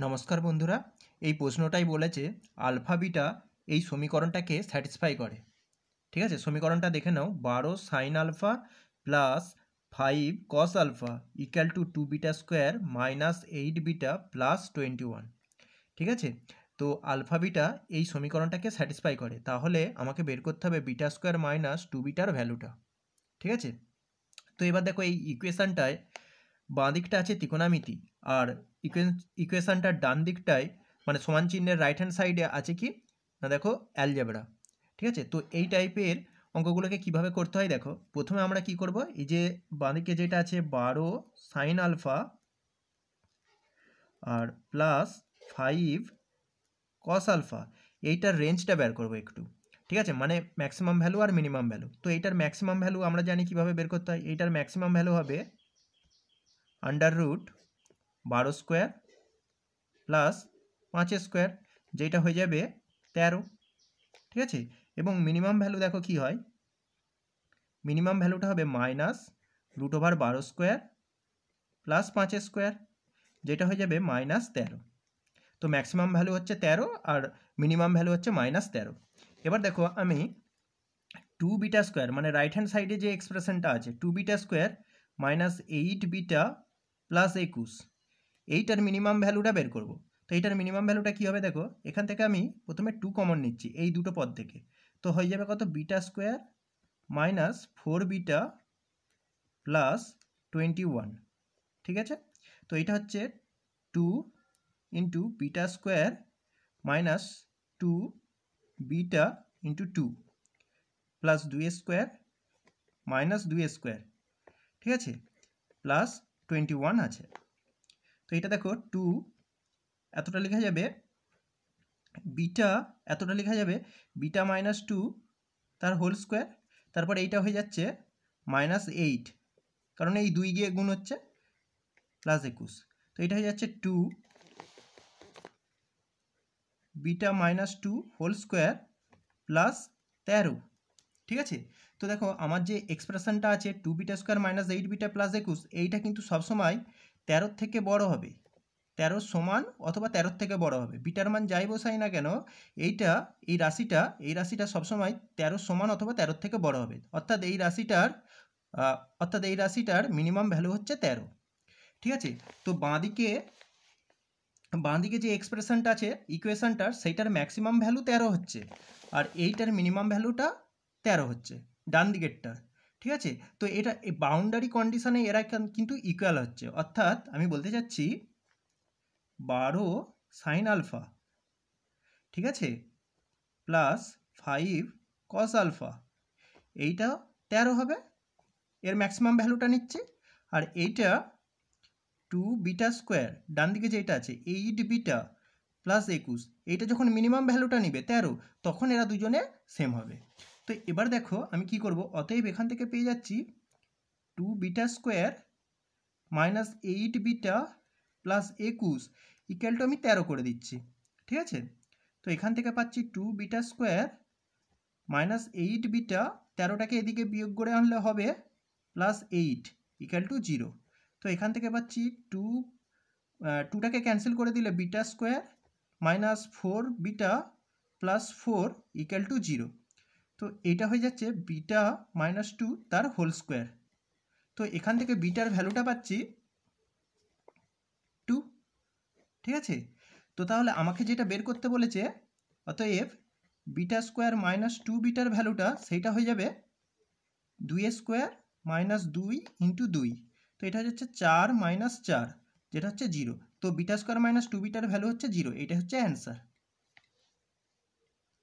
নমস্কার বন্ধুরা, এই প্রশ্নটাই বলেছে আলফা বিটা এই সমীকরণটাকে স্যাটিসফাই করে। ঠিক আছে, সমীকরণটা দেখে নাও। 12 sine alpha plus 5 cos alpha equal to 2 beta square minus 8 beta plus 21। ঠিক আছে, তো আলফা বিটা এই সমীকরণটাকে স্যাটিসফাই করে, তাহলে আমাকে বের করতে হবে বিটা স্কোয়ার মাইনাস 2 বিটার ভ্যালুটা। ঠিক আছে, তো এবার দেখো এই ইকুয়েশানটায় বাঁ দিকটা আছে ত্রিকোণমিতি, আর ইকুয়েশানটার ডান দিকটায় মানে সমান চিহ্নের রাইট হ্যান্ড সাইডে আছে কি না, দেখো অ্যালজেব্রা। ঠিক আছে, তো এই টাইপের অঙ্কগুলোকে কিভাবে করতে হয় দেখো। প্রথমে আমরা কি করব, এই যে বাঁ দিকে যেটা আছে 12 সাইন আলফা আর প্লাস 5 কস আলফা, এইটার রেঞ্জটা বের করবো একটু। ঠিক আছে, মানে ম্যাক্সিমাম ভ্যালু আর মিনিমাম ভ্যালু। তো এইটার ম্যাক্সিমাম ভ্যালু আমরা জানি কিভাবে বের করতে হয়। এইটার ম্যাক্সিমাম ভ্যালু হবে under root 12 square plus 5 square, যেটা হয়ে যাবে 13। ঠিক আছে, এবং মিনিমাম ভ্যালু দেখো কি হয়, মিনিমাম ভ্যালুটা হবে minus root over 12 square plus 5 square, যেটা হয়ে যাবে মাইনাস 13। তো ম্যাক্সিমাম ভ্যালু হচ্ছে 13 আর মিনিমাম ভ্যালু হচ্ছে মাইনাস 13। এবার দেখো আমি 2 বিটা স্কোয়ার মানে রাইট হ্যান্ড সাইডে যে এক্সপ্রেশনটা আছে 2 beta square minus 8 beta plus 21, এইটার মিনিমাম ভ্যালুটা বের করব। তো এইটার মিনিমাম ভ্যালুটা কী হবে দেখো, এখান থেকে আমি প্রথমে 2 কমন নিচ্ছি এই দুটো পদ থেকে। তো হয়ে যাবে কত, beta square minus 4 beta plus 21। ঠিক আছে, তো এটা হচ্ছে 2 into beta square minus 2 beta into 2 plus 2 square minus 2 square. ঠিক আছে, প্লাস 21 আছে। তো এটা দেখো 2 এতটা লেখা যাবে, বিটা এতটা লেখা যাবে, বিটা মাইনাস 2 তার হোল স্কোয়ার, তারপর এইটা হয়ে যাচ্ছে মাইনাস 8, কারণ এই 2 গিয়ে গুণ হচ্ছে, প্লাস 21। তো এটা হয়ে যাচ্ছে 2 beta minus 2 whole square plus 13। ঠিক আছে, তো দেখো আমার যে এক্সপ্রেশনটা আছে 2 beta square minus 8 beta plus 21, এইটা কিন্তু সবসময় 13 থেকে বড় হবে, 13 সমান অথবা 13 থেকে বড় হবে। বিটার মান যাই বসাই না কেন, এই রাশিটা সবসময় 13 সমান অথবা 13 থেকে বড় হবে, অর্থাৎ এই রাশিটার মিনিমাম ভ্যালু হচ্ছে 13। ঠিক আছে, তো বাঁদিকে যে এক্সপ্রেশনটা আছে ইকুয়েশনটার, সেইটার ম্যাক্সিমাম ভ্যালু 13 হচ্ছে, আর এইটার মিনিমাম ভ্যালুটা 13 হচ্ছে ডান দিকেরটা। ঠিক আছে, তো এটা বাউন্ডারি কন্ডিশনে এরা কিন্তু ইকুয়াল হচ্ছে, অর্থাৎ আমি বলতে চাচ্ছি 12 সাইন আলফা, ঠিক আছে, প্লাস 5 কস আলফা, এইটা 13 হবে, এর ম্যাক্সিমাম ভ্যালুটা নিচ্ছে। আর এইটা 2 বিটা স্কোয়ার ডান দিকে যেটা আছে 8 বিটা প্লাস 21, এইটা যখন মিনিমাম ভ্যালুটা নিবে 13, তখন এরা দুজনে সেম হবে। তো এবার দেখো আমি কি করব, অতএব এখান থেকে পেয়ে যাচ্ছি 2 beta square minus 8 beta plus 21 equal to আমি 13 করে দিচ্ছি। ঠিক আছে, তো এখান থেকে পাচ্ছি 2 বিটা স্কোয়ার মাইনাস 8 বিটা, 13টাকে এদিকে বিয়োগ করে আনলে হবে প্লাস 8 ইকুয়াল টু 0। তো এখান থেকে পাচ্ছি 2টাকে ক্যান্সেল করে দিলে beta square minus 4 beta plus 4 equal to 0। তো এটা হয়ে যাচ্ছে বিটা মাইনাস 2 তার হোল স্কোয়ার। তো এখান থেকে বিটার ভ্যালুটা পাচ্ছি 2। ঠিক আছে, তো তাহলে আমাকে যেটা বের করতে বলেছে, অতএব বিটা স্কোয়ার মাইনাস 2 বিটার ভ্যালুটা সেইটা হয়ে যাবে 2 স্কোয়ার মাইনাস 2 ইন্টু 2, তো এটা হচ্ছে 4 মাইনাস 4, যেটা হচ্ছে 0। তো beta square minus 2 bitter value হচ্ছে 0, এটা হচ্ছে অ্যান্সার।